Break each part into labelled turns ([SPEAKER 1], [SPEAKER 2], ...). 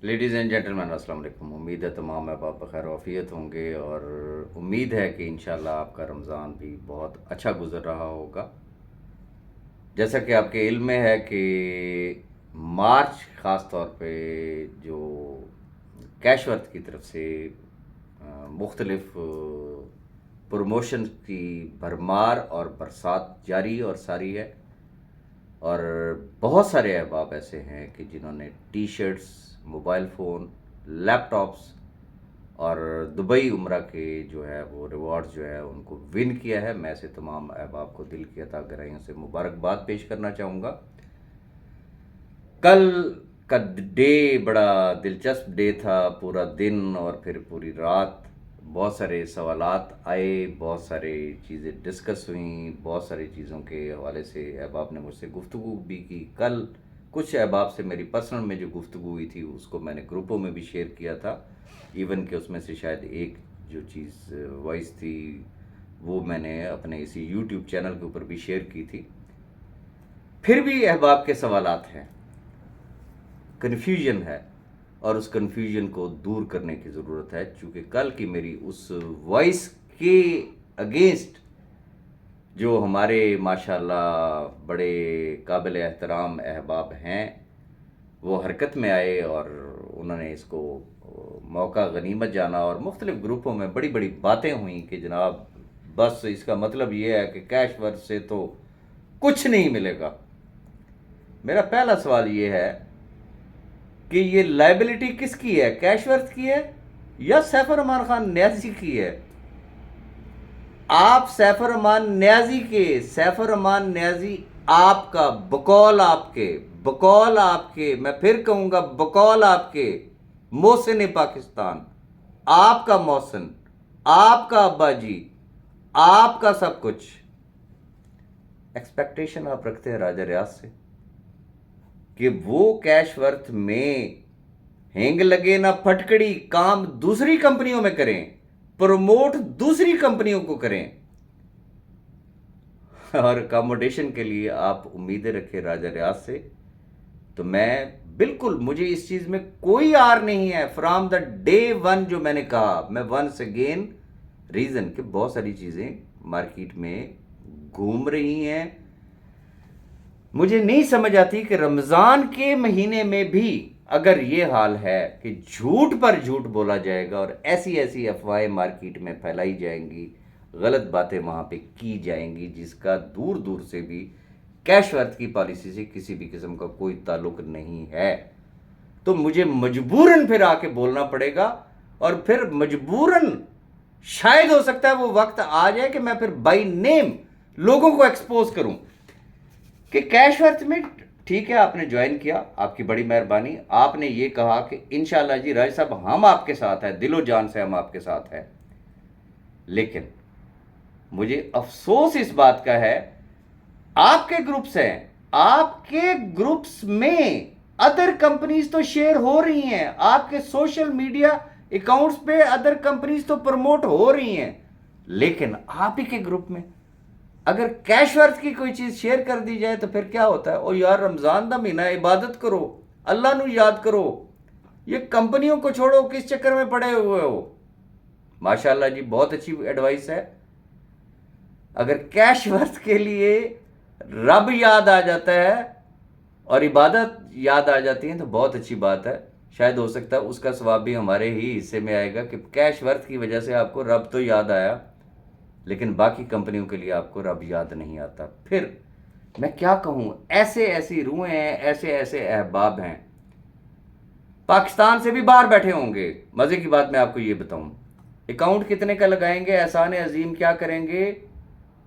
[SPEAKER 1] Ladies and gentleman अस्सलाम वालेकुम। उम्मीद है तमाम अहबाब बखैर वाफ़ियत होंगे और उम्मीद है कि इंशाल्लाह आपका रमज़ान भी बहुत अच्छा गुज़र रहा होगा। जैसा कि आपके इल्म में है कि मार्च ख़ास तौर पे जो कैशवर्थ की तरफ से मुख्तलिफ़ प्रमोशन की भरमार और बरसात जारी और सारी है। और बहुत सारे अहबाब ऐसे हैं कि जिन्होंने T shirts, mobile phone, laptops और दुबई उम्रा के जो है वो रिवॉर्ड्स जो है उनको विन किया है। मैं ऐसे तमाम अहबाब को दिल की अता गहराइयों से मुबारकबाद पेश करना चाहूँगा। कल का डे बड़ा दिलचस्प डे था। पूरा दिन और फिर पूरी रात बहुत सारे सवालात आए, बहुत सारी चीज़ें डिस्कस हुई, बहुत सारी चीज़ों के हवाले से अहबाब ने मुझसे गुफ्तगू भी की। कल कुछ अहबाब से मेरी पर्सनल में जो गुफ्तगू हुई थी उसको मैंने ग्रुपों में भी शेयर किया था। इवन कि उसमें से शायद एक जो चीज़ वॉइस थी वो मैंने अपने इसी यूट्यूब चैनल के ऊपर भी शेयर की थी। फिर भी अहबाब के सवालात हैं, कन्फ्यूजन है और उस कन्फ्यूजन को दूर करने की ज़रूरत है। चूँकि कल की मेरी उस वॉइस के अगेंस्ट जो हमारे माशाल्लाह बड़े काबिल एहतराम अहबाब हैं वो हरकत में आए और उन्होंने इसको मौका गनीमत जाना और मुख्तलिफ़ ग्रुपों में बड़ी बड़ी बातें हुई कि जनाब बस इसका मतलब ये है कि कैश वर्थ से तो कुछ नहीं मिलेगा। मेरा पहला सवाल ये है कि ये लाइबिलिटी किसकी है, कैशवर्थ की है या सैफ रहमान खान न्याजी की है? आप सैफ रहमान न्याजी आपका बकौल आपके मैं फिर कहूंगा बकौल आपके मोहसिन पाकिस्तान, आपका मोहसिन, आपका अब्बा जी, आपका सब कुछ। एक्सपेक्टेशन आप रखते हैं राजा रियाज से कि वो कैश वर्थ में हेंग लगे ना फटकड़ी, काम दूसरी कंपनियों में करें, प्रमोट दूसरी कंपनियों को करें और अकोमोडेशन के लिए आप उम्मीदें रखें राजा रियाज से। तो मैं बिल्कुल, मुझे इस चीज़ में कोई आर नहीं है। फ्रॉम द डे वन जो मैंने कहा, मैं वंस अगेन रीज़न कि बहुत सारी चीज़ें मार्केट में घूम रही हैं। मुझे नहीं समझ आती कि रमज़ान के महीने में भी अगर ये हाल है कि झूठ पर झूठ बोला जाएगा और ऐसी ऐसी अफवाहें मार्केट में फैलाई जाएंगी, गलत बातें वहाँ पे की जाएंगी जिसका दूर दूर से भी कैश वर्थ की पॉलिसी से किसी भी किस्म का कोई ताल्लुक नहीं है, तो मुझे मजबूरन फिर आके बोलना पड़ेगा। और फिर मजबूरन शायद हो सकता है वो वक्त आ जाए कि मैं फिर बाई नेम लोगों को एक्सपोज करूं कि कैश वर्थ में ठीक है आपने ज्वाइन किया, आपकी बड़ी मेहरबानी। आपने ये कहा कि इंशाल्लाह जी राज साहब हम आपके साथ हैं, दिलो जान से हम आपके साथ हैं। लेकिन मुझे अफसोस इस बात का है, आपके ग्रुप्स हैं, आपके ग्रुप्स में अदर कंपनीज तो शेयर हो रही हैं, आपके सोशल मीडिया अकाउंट्स पे अदर कंपनीज तो प्रमोट हो रही हैं, लेकिन आप ही के ग्रुप में अगर कैश वर्थ की कोई चीज शेयर कर दी जाए तो फिर क्या होता है? ओ यार रमजान का महीना है, इबादत करो, अल्लाह नू याद करो, ये कंपनियों को छोड़ो, किस चक्कर में पड़े हुए हो? माशाल्लाह जी बहुत अच्छी एडवाइस है। अगर कैश वर्थ के लिए रब याद आ जाता है और इबादत याद आ जाती है तो बहुत अच्छी बात है। शायद हो सकता है उसका सवाब भी हमारे ही हिस्से में आएगा कि कैश वर्थ की वजह से आपको रब तो याद आया, लेकिन बाकी कंपनियों के लिए आपको रब याद नहीं आता। फिर मैं क्या कहूँ, ऐसे ऐसी रूहें हैं, ऐसे ऐसे अहबाब हैं पाकिस्तान से भी बाहर बैठे होंगे। मज़े की बात मैं आपको ये बताऊँ, अकाउंट कितने का लगाएंगे, एहसान अजीम क्या करेंगे,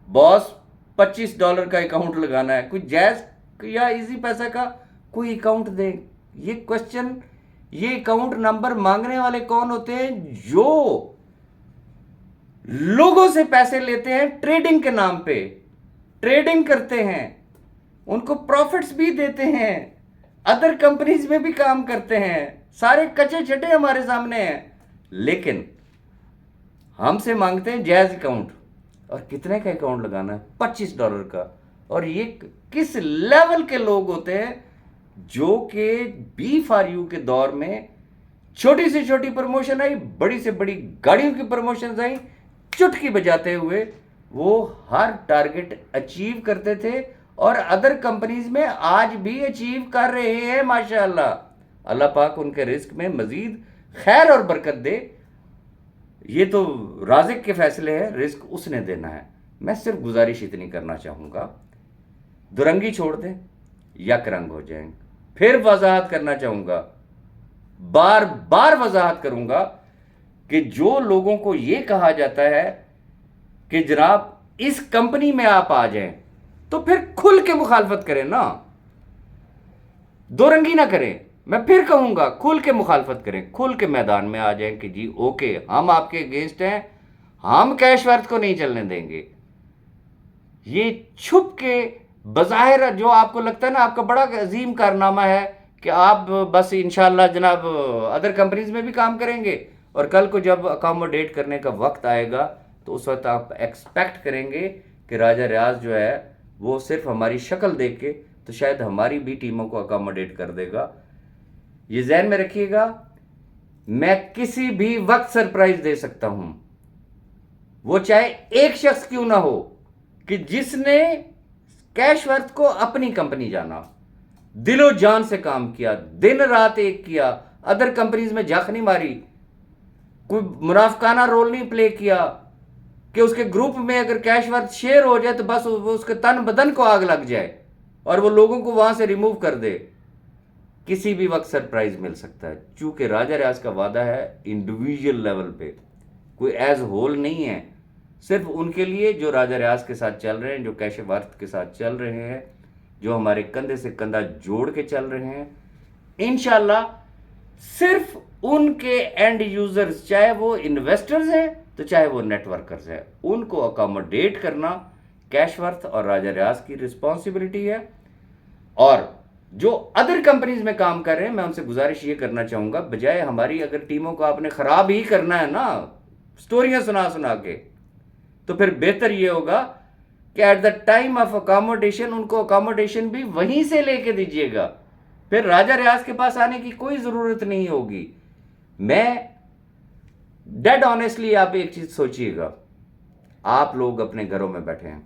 [SPEAKER 1] बॉस $25 का अकाउंट लगाना है, कोई जैज़ या इजी पैसा का कोई अकाउंट दे। ये क्वेश्चन, ये अकाउंट नंबर मांगने वाले कौन होते हैं? जो लोगों से पैसे लेते हैं ट्रेडिंग के नाम पे, ट्रेडिंग करते हैं, उनको प्रॉफिट्स भी देते हैं, अदर कंपनीज में भी काम करते हैं, सारे कच्चे छटे हमारे सामने हैं, लेकिन हमसे मांगते हैं जायज अकाउंट। और कितने का अकाउंट लगाना है? $25 का। और ये किस लेवल के लोग होते हैं जो कि बी फॉर यू के दौर में छोटी से छोटी प्रमोशन आई, बड़ी से बड़ी गाड़ियों की प्रमोशन आई, चुटकी बजाते हुए वो हर टारगेट अचीव करते थे और अदर कंपनीज में आज भी अचीव कर रहे हैं माशाल्लाह। अल्लाह पाक उनके रिस्क में मजीद खैर और बरकत दे। ये तो राज़िक के फैसले हैं, रिस्क उसने देना है। मैं सिर्फ गुजारिश इतनी करना चाहूँगा, दुरंगी छोड़ दें, यकरंग हो जाएं। फिर वजाहत करना चाहूँगा, बार बार वजाहत करूँगा कि जो लोगों को ये कहा जाता है कि जनाब इस कंपनी में आप आ जाएं, तो फिर खुल के मुखालफत करें ना, दोरंगी ना करें। मैं फिर कहूँगा, खुल के मुखालफत करें, खुल के मैदान में आ जाएं कि जी ओके, हम आपके अगेंस्ट हैं, हम कैश वर्थ को नहीं चलने देंगे। ये छुप के बज़ाहिर जो आपको लगता है ना आपका बड़ा अजीम कारनामा है कि आप बस इंशाल्लाह जनाब अदर कंपनीज में भी काम करेंगे, और कल को जब अकोमोडेट करने का वक्त आएगा तो उस वक्त आप एक्सपेक्ट करेंगे कि राजा रियाज जो है वो सिर्फ हमारी शक्ल देख के तो शायद हमारी भी टीमों को अकोमोडेट कर देगा। ये ज़हन में रखिएगा, मैं किसी भी वक्त सरप्राइज दे सकता हूं, वो चाहे एक शख्स क्यों ना हो कि जिसने कैश वर्थ को अपनी कंपनी जाना, दिलो जान से काम किया, दिन रात एक किया, अदर कंपनीज में झांक नहीं मारी, कोई मुनाफकाना रोल नहीं प्ले किया कि उसके ग्रुप में अगर कैश वर्थ शेयर हो जाए तो बस वो उसके तन बदन को आग लग जाए और वो लोगों को वहां से रिमूव कर दे। किसी भी वक्त सरप्राइज मिल सकता है, चूंकि राजा रियाज का वादा है इंडिविजुअल लेवल पे, कोई एज होल नहीं है, सिर्फ उनके लिए जो राजा रियाज के साथ चल रहे हैं, जो कैश वर्थ के साथ चल रहे हैं, जो हमारे कंधे से कंधा जोड़ के चल रहे हैं। इंशाल्लाह सिर्फ उनके एंड यूजर्स, चाहे वो इन्वेस्टर्स हैं तो चाहे वो नेटवर्कर्स हैं, उनको अकोमोडेट करना कैश वर्थ और राजा रियाज की रिस्पॉन्सिबिलिटी है। और जो अदर कंपनीज में काम कर रहे हैं, मैं उनसे गुजारिश ये करना चाहूँगा, बजाय हमारी अगर टीमों को आपने ख़राब ही करना है ना स्टोरियाँ सुना सुना के, तो फिर बेहतर ये होगा कि at the time of accommodation उनको अकोमोडेशन भी वहीं से लेके दीजिएगा, फिर राजा रियाज के पास आने की कोई ज़रूरत नहीं होगी। मैं डेड ऑनेस्टली, आप एक चीज़ सोचिएगा, आप लोग अपने घरों में बैठे हैं,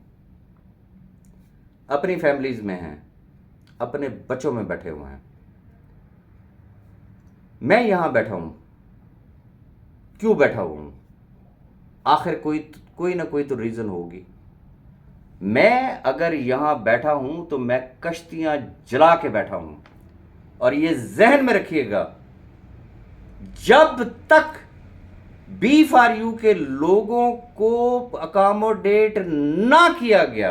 [SPEAKER 1] अपनी फैमिलीज में हैं, अपने बच्चों में बैठे हुए हैं, मैं यहां बैठा हूं, क्यों बैठा हुआ हूं? आखिर कोई ना कोई तो रीजन होगी। मैं अगर यहां बैठा हूं तो मैं कश्तियां जला के बैठा हूं, और ये जहन में रखिएगा, जब तक B4U के लोगों को अकोमोडेट ना किया गया,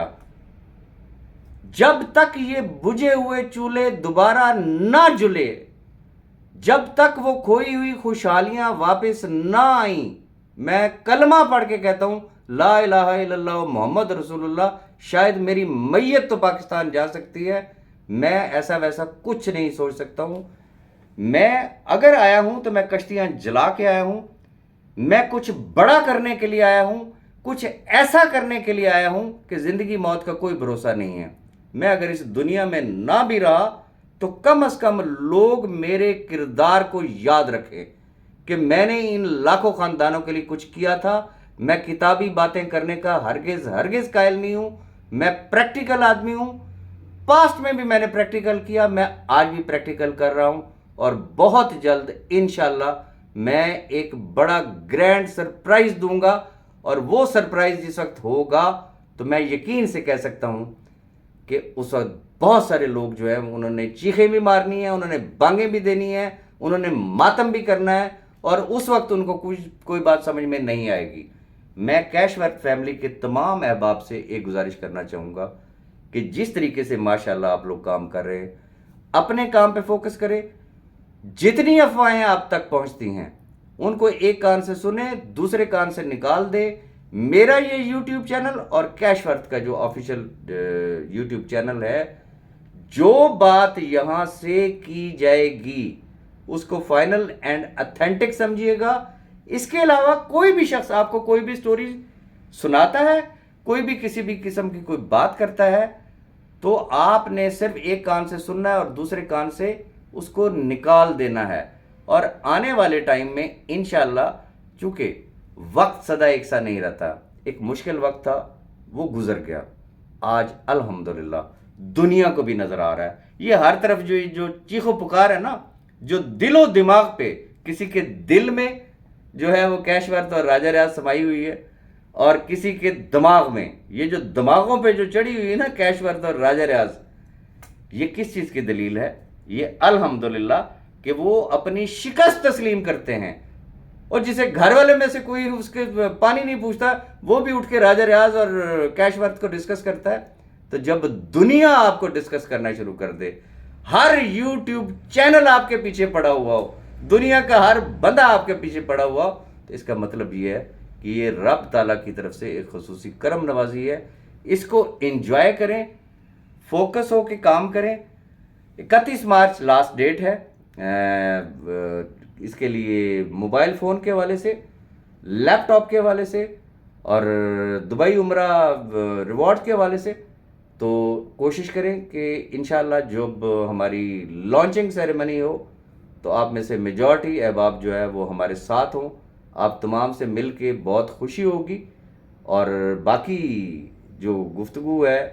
[SPEAKER 1] जब तक ये बुझे हुए चूल्हे दोबारा ना जुले, जब तक वो खोई हुई खुशहालियां वापस ना आई, मैं कलमा पढ़ के कहता हूं ला इलाहा इल्लल्लाह मोहम्मद रसूलुल्लाह, शायद मेरी मैयत तो पाकिस्तान जा सकती है, मैं ऐसा वैसा कुछ नहीं सोच सकता हूं। मैं अगर आया हूं तो मैं कश्तियां जला के आया हूं, मैं कुछ बड़ा करने के लिए आया हूं, कुछ ऐसा करने के लिए आया हूं कि जिंदगी मौत का कोई भरोसा नहीं है। मैं अगर इस दुनिया में ना भी रहा तो कम से कम लोग मेरे किरदार को याद रखें कि मैंने इन लाखों खानदानों के लिए कुछ किया था। मैं किताबी बातें करने का हरगिज कायल नहीं हूं, मैं प्रैक्टिकल आदमी हूं। पास्ट में भी मैंने प्रैक्टिकल किया, मैं आज भी प्रैक्टिकल कर रहा हूं, और बहुत जल्द इंशाल्लाह मैं एक बड़ा ग्रैंड सरप्राइज दूंगा, और वो सरप्राइज जिस वक्त होगा तो मैं यकीन से कह सकता हूं कि उस वक्त बहुत सारे लोग जो है उन्होंने चीखें भी मारनी है, उन्होंने बांगें भी देनी है, उन्होंने मातम भी करना है, और उस वक्त उनको कोई बात समझ में नहीं आएगी। मैं कैश वर्थ फैमिली के तमाम अहबाब से एक गुजारिश करना चाहूँगा कि जिस तरीके से माशाल्लाह आप लोग काम कर रहे हैं, अपने काम पे फोकस करें। जितनी अफवाहें आप तक पहुंचती हैं उनको एक कान से सुने, दूसरे कान से निकाल दे। मेरा ये YouTube चैनल और कैश वर्थ का जो ऑफिशियल YouTube चैनल है, जो बात यहां से की जाएगी उसको फाइनल एंड ऑथेंटिक समझिएगा। इसके अलावा कोई भी शख्स आपको कोई भी स्टोरी सुनाता है, कोई भी किसी भी किस्म की कोई बात करता है, तो आपने सिर्फ एक कान से सुनना है और दूसरे कान से उसको निकाल देना है। اور آنے والے ٹائم میں انشاءاللہ، چونکہ وقت سدا ایک سا نہیں رہتا، ایک مشکل وقت تھا وہ گزر گیا، آج الحمدللہ دنیا کو بھی نظر آ رہا ہے، یہ ہر طرف جو چیخ و پکار ہے نا، جو دل و دماغ پہ، کسی کے دل میں جو ہے وہ کیش ورتھ اور راجہ ریاض سمائی ہوئی ہے، اور کسی کے دماغ میں، یہ جو دماغوں پہ جو چڑھی ہوئی ہے نا کیش ورتھ اور راجہ ریاض، یہ کس چیز کی دلیل ہے؟ یہ الحمدللہ کہ وہ اپنی شکست تسلیم کرتے ہیں، اور جسے گھر والے میں سے کوئی اس کے پانی نہیں پوچھتا، وہ بھی اٹھ کے راجہ ریاض اور کیش ورتھ کو ڈسکس کرتا ہے۔ تو جب دنیا آپ کو ڈسکس کرنا شروع کر دے، ہر یوٹیوب چینل آپ کے پیچھے پڑا ہوا ہو، دنیا کا ہر بندہ آپ کے پیچھے پڑا ہوا ہو، تو اس کا مطلب یہ ہے کہ یہ رب تعالیٰ کی طرف سے ایک خصوصی کرم نوازی ہے۔ اس کو انجوائے کریں، فوکس ہو کے کام کریں۔ 31 مارچ لاسٹ ڈیٹ ہے اس کے لیے، موبائل فون کے حوالے سے، لیپ ٹاپ کے حوالے سے، اور دبئی عمرہ ریوارڈ کے حوالے سے۔ تو کوشش کریں کہ انشاءاللہ جب ہماری لانچنگ سیریمنی ہو تو آپ میں سے میجورٹی احباب جو ہے وہ ہمارے ساتھ ہوں، آپ تمام سے مل کے بہت خوشی ہوگی، اور باقی جو گفتگو ہے،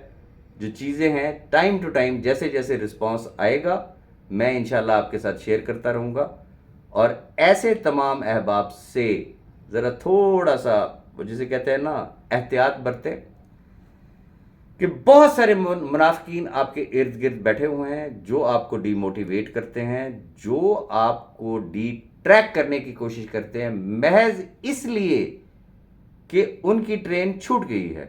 [SPEAKER 1] جو چیزیں ہیں، ٹائم ٹو ٹائم جیسے جیسے رسپانس آئے گا میں انشاءاللہ آپ کے ساتھ شیئر کرتا رہوں گا۔ اور ایسے تمام احباب سے ذرا تھوڑا سا جسے کہتے ہیں نا احتیاط برتیں، کہ بہت سارے منافقین آپ کے ارد گرد بیٹھے ہوئے ہیں جو آپ کو ڈی موٹیویٹ کرتے ہیں، جو آپ کو ڈی ٹریک کرنے کی کوشش کرتے ہیں، محض اس لیے کہ ان کی ٹرین چھوٹ گئی ہے،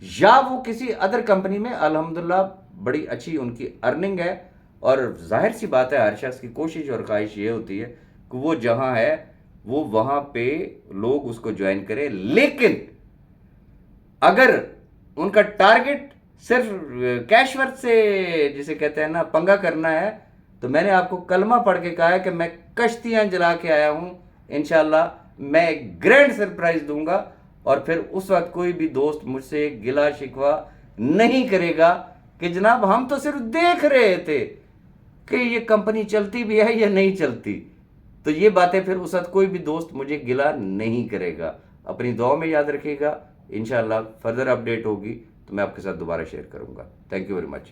[SPEAKER 1] یا وہ کسی ادر کمپنی میں الحمدللہ بڑی اچھی ان کی ارننگ ہے، اور ظاہر سی بات ہے ہر شخص کی کوشش اور خواہش یہ ہوتی ہے کہ وہ جہاں ہے وہ وہاں پہ لوگ اس کو جوائن کریں، لیکن اگر ان کا ٹارگٹ صرف کیش ورتھ سے جسے کہتے ہیں نا پنگا کرنا ہے، تو میں نے آپ کو کلمہ پڑھ کے کہا ہے کہ میں کشتیاں جلا کے آیا ہوں، انشاءاللہ میں ایک گرینڈ سرپرائز دوں گا، اور پھر اس وقت کوئی بھی دوست مجھ سے گلا شکوہ نہیں کرے گا کہ جناب ہم تو صرف دیکھ رہے تھے کہ یہ کمپنی چلتی بھی ہے یا نہیں چلتی۔ تو یہ باتیں پھر اس وقت کوئی بھی دوست مجھے گلا نہیں کرے گا۔ اپنی دعا میں یاد رکھے گا، انشاءاللہ فردر اپڈیٹ ہوگی تو میں آپ کے ساتھ دوبارہ شیئر کروں گا۔ Thank you very much.